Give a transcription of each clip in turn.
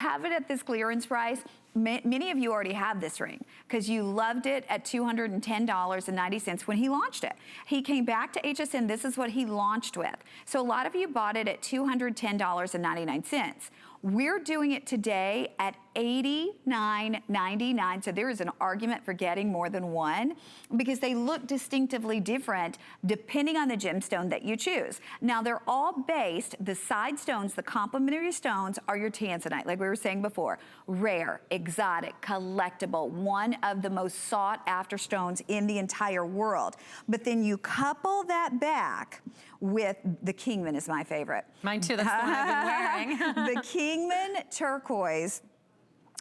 have it at this clearance price, many of you already have this ring because you loved it at $210.90 when he launched it. He came back to HSN, this is what he launched with. So a lot of you bought it at $210.99. We're doing it today at $89.99. So there is an argument for getting more than one because they look distinctively different depending on the gemstone that you choose. Now they're all based, the side stones, the complementary stones are your Tanzanite, like we were saying before. Rare, exotic, collectible, one of the most sought after stones in the entire world. But then you couple that back with the Kingman is my favorite. Mine too, that's the one I've been wearing. The Kingman turquoise.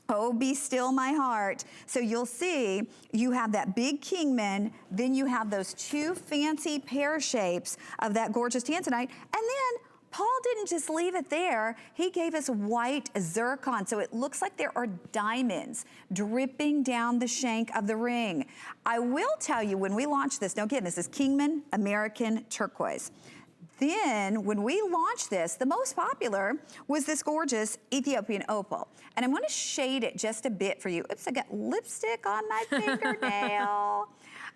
Oh, be still my heart. So you'll see you have that big Kingman, then you have those two fancy pear shapes of that gorgeous Tanzanite, and then Paul didn't just leave it there. He gave us white zircon, so it looks like there are diamonds dripping down the shank of the ring. I will tell you, when we launched this, now again, this is Kingman American Turquoise. Then, when we launched this, the most popular was this gorgeous Ethiopian opal. And I'm gonna shade it just a bit for you. Oops, I got lipstick on my fingernail.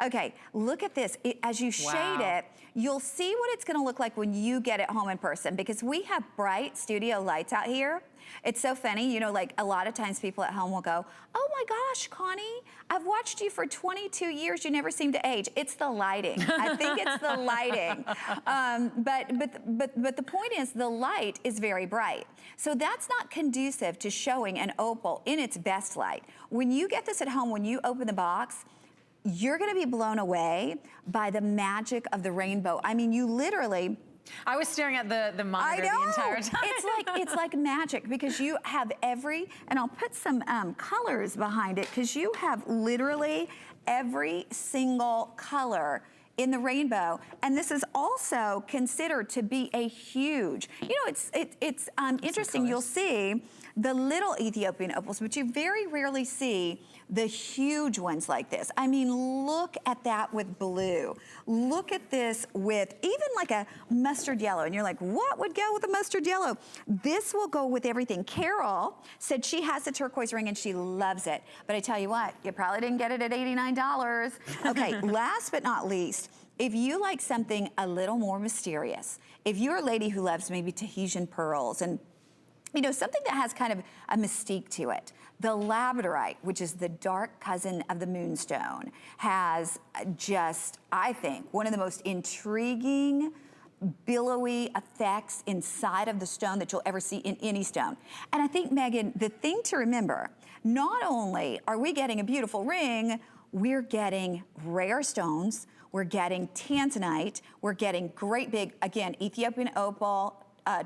Okay, look at this. As you shade it, you'll see what it's gonna look like when you get it home in person, because we have bright studio lights out here. It's so funny, you know, like a lot of times people at home will go, oh my gosh, Connie, I've watched you for 22 years, you never seem to age. It's the lighting. I think it's the lighting. But the point is the light is very bright. So that's not conducive to showing an opal in its best light. When you get this at home, when you open the box, you're gonna be blown away by the magic of the rainbow. I mean, you literally, I was staring at the monitor the entire time. It's like magic because you have every, and I'll put some colors behind it because you have literally every single color in the rainbow. And this is also considered to be a huge, you know, it's interesting. You'll see the little Ethiopian opals, but you very rarely see the huge ones like this. I mean, look at that with blue. Look at this with even like a mustard yellow. And you're like, what would go with a mustard yellow? This will go with everything. Carol said she has a turquoise ring and she loves it. But I tell you what, you probably didn't get it at $89. Okay, last but not least, if you like something a little more mysterious, if you're a lady who loves maybe Tahitian pearls and you know, something that has kind of a mystique to it. The labradorite, which is the dark cousin of the moonstone, has just, I think, one of the most intriguing, billowy effects inside of the stone that you'll ever see in any stone. And I think, Megan, the thing to remember, not only are we getting a beautiful ring, we're getting rare stones, we're getting Tanzanite, we're getting great big, again, Ethiopian opal,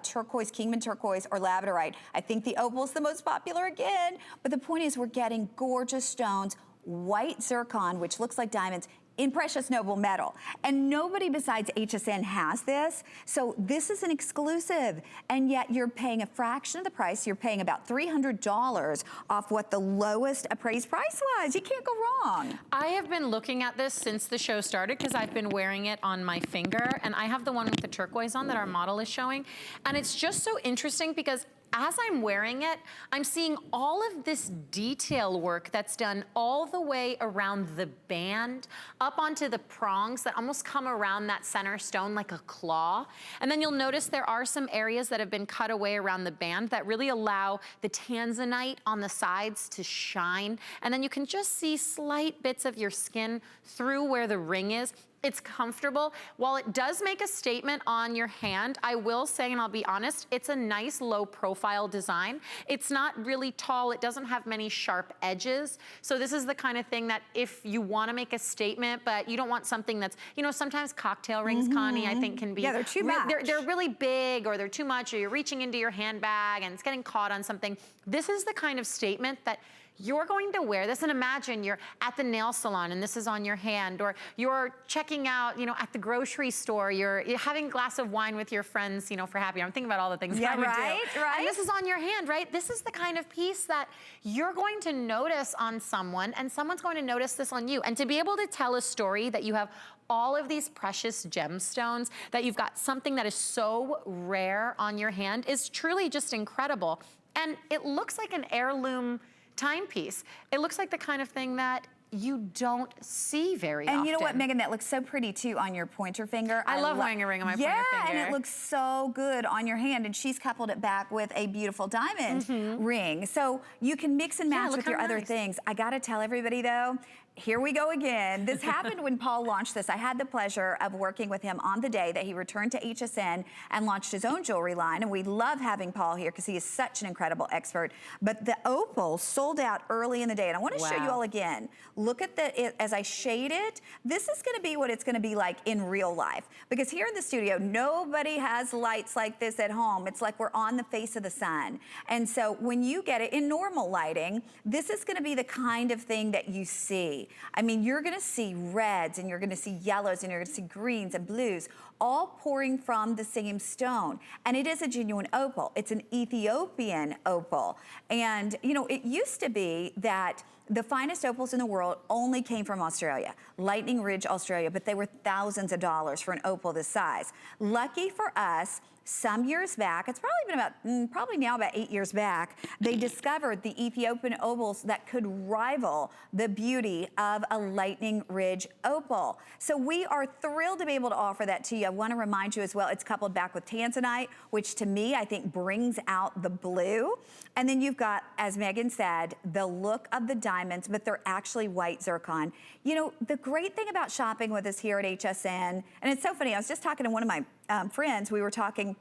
turquoise, Kingman turquoise, or labradorite. I think the opal's the most popular again, but the point is we're getting gorgeous stones, white zircon, which looks like diamonds, in precious noble metal. And nobody besides HSN has this. So this is an exclusive. And yet you're paying a fraction of the price. You're paying about $300 off what the lowest appraised price was. You can't go wrong. I have been looking at this since the show started because I've been wearing it on my finger. And I have the one with the turquoise on that our model is showing. And it's just so interesting because as I'm wearing it, I'm seeing all of this detail work that's done all the way around the band, up onto the prongs that almost come around that center stone like a claw. And then you'll notice there are some areas that have been cut away around the band that really allow the Tanzanite on the sides to shine. And then you can just see slight bits of your skin through where the ring is. It's comfortable. While it does make a statement on your hand, I will say, and I'll be honest, it's a nice low profile design. It's not really tall. It doesn't have many sharp edges. So this is the kind of thing that if you want to make a statement, but you don't want something that's, you know, sometimes cocktail rings, Connie, I think can be. Yeah, they're too much. They're really big or they're too much or you're reaching into your handbag and it's getting caught on something. This is the kind of statement that you're going to wear this, and imagine you're at the nail salon and this is on your hand, or you're checking out, you know, at the grocery store, you're having a glass of wine with your friends, you know, for happy. I'm thinking about all the things that I would do. Right. And this is on your hand, right? This is the kind of piece that you're going to notice on someone, and someone's going to notice this on you. And to be able to tell a story that you have all of these precious gemstones, that you've got something that is so rare on your hand is truly just incredible. And it looks like an heirloom timepiece. It looks like the kind of thing that you don't see very often. And you know what, Megan, that looks so pretty too on your pointer finger. I love wearing a ring on my pointer finger. Yeah, and it looks so good on your hand. And she's coupled it back with a beautiful diamond ring. So you can mix and match with your other things. I gotta tell everybody though, here we go again. This happened when Paul launched this. I had the pleasure of working with him on the day that he returned to HSN and launched his own jewelry line. And we love having Paul here because he is such an incredible expert. But the opal sold out early in the day. And I want to show you all again. Look at as I shade it, this is gonna be what it's gonna be like in real life. Because here in the studio, nobody has lights like this at home. It's like we're on the face of the sun. And so when you get it in normal lighting, this is gonna be the kind of thing that you see. I mean, you're gonna see reds and you're gonna see yellows and you're gonna see greens and blues all pouring from the same stone. And it is a genuine opal. It's an Ethiopian opal. And you know, it used to be that the finest opals in the world only came from Australia, Lightning Ridge, Australia, but they were thousands of dollars for an opal this size. Lucky for us, some years back, it's probably been about, probably now about 8 years back, they discovered the Ethiopian opals that could rival the beauty of a Lightning Ridge opal. So we are thrilled to be able to offer that to you. I want to remind you as well, it's coupled back with Tanzanite, which to me, I think brings out the blue. And then you've got, as Megan said, the look of the diamonds, but they're actually white zircon. You know, the great thing about shopping with us here at HSN, and it's so funny, I was just talking to one of my friends, we were talking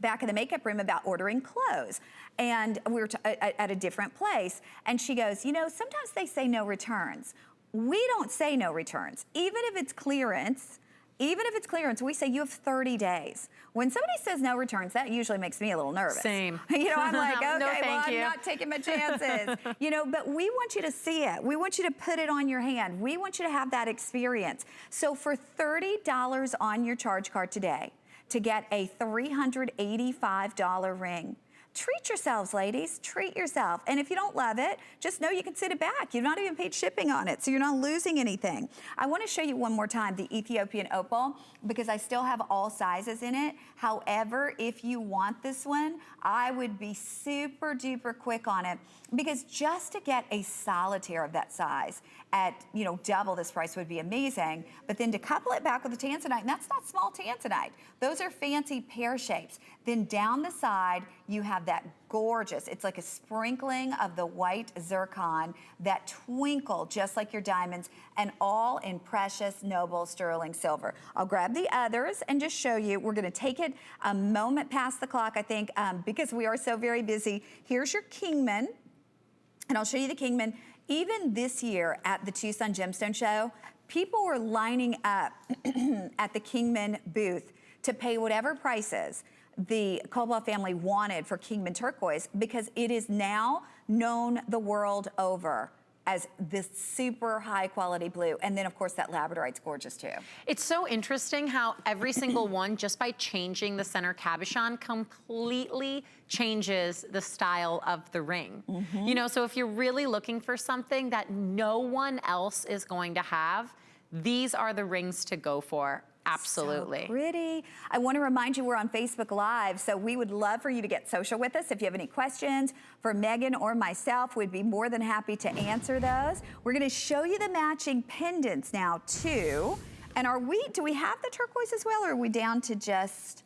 back in the makeup room about ordering clothes. And we were at a different place. And she goes, you know, sometimes they say no returns. We don't say no returns. Even if it's clearance, we say you have 30 days. When somebody says no returns, that usually makes me a little nervous. Same. You know, I'm like, okay, No, well, thank you. I'm not taking my chances. You know, but we want you to see it. We want you to put it on your hand. We want you to have that experience. So for $30 on your charge card today, to get a $385 ring. Treat yourselves, ladies, treat yourself. And if you don't love it, just know you can send it back. You've not even paid shipping on it, so you're not losing anything. I wanna show you one more time the Ethiopian opal, because I still have all sizes in it. However, if you want this one, I would be super duper quick on it, because just to get a solitaire of that size at, you know, double this price would be amazing. But then to couple it back with the Tanzanite, and that's not small Tanzanite. Those are fancy pear shapes. Then down the side, you have that gorgeous, it's like a sprinkling of the white zircon that twinkle just like your diamonds, and all in precious, noble sterling silver. I'll grab the others and just show you. We're gonna take it a moment past the clock, I think, because we are so very busy. Here's your Kingman, and I'll show you the Kingman. Even this year at the Tucson Gemstone Show, people were lining up at the Kingman booth to pay whatever prices the Cobalt family wanted for Kingman turquoise, because it is now known the world over as this super high quality blue. And then of course that labradorite's gorgeous too. It's so interesting how every single one, just by changing the center cabochon, completely changes the style of the ring. You know, so if you're really looking for something that no one else is going to have, these are the rings to go for. Absolutely. So pretty. I want to remind you we're on Facebook Live, so we would love for you to get social with us. If you have any questions for Megan or myself, we'd be more than happy to answer those. We're going to show you the matching pendants now too. And do we have the turquoise as well, or are we down to just